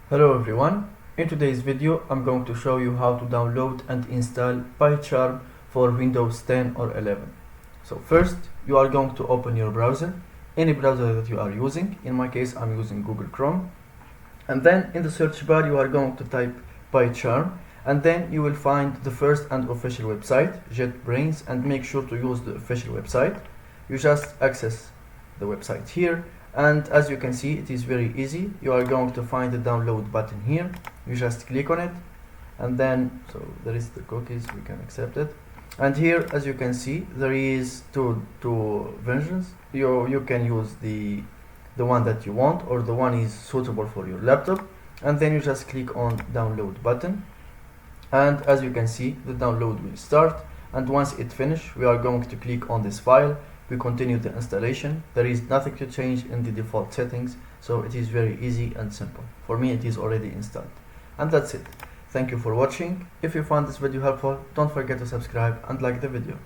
Hello everyone, in today's video I'm going to show you how to download and install PyCharm for Windows 10 or 11. So first you are going to open your browser, any browser that you are using. In my case I'm using Google Chrome, and then in the search bar you are going to type PyCharm, and then you will find the first and official website, JetBrains, and make sure to use the official website. You just access the website here, and as you can see it is very easy. You are going to find the download button here. You just click on it, and then so there is the cookies, we can accept it. And here as you can see there is two versions. You can use the one that you want, or the one is suitable for your laptop, and then you just click on download button, and as you can see the download will start. And once it finishes we are going to click on this file. We continue the installation. There is nothing to change in the default settings, so it is very easy and simple. For me it is already installed, and that's it. Thank you for watching. If you found this video helpful, don't forget to subscribe and like the video.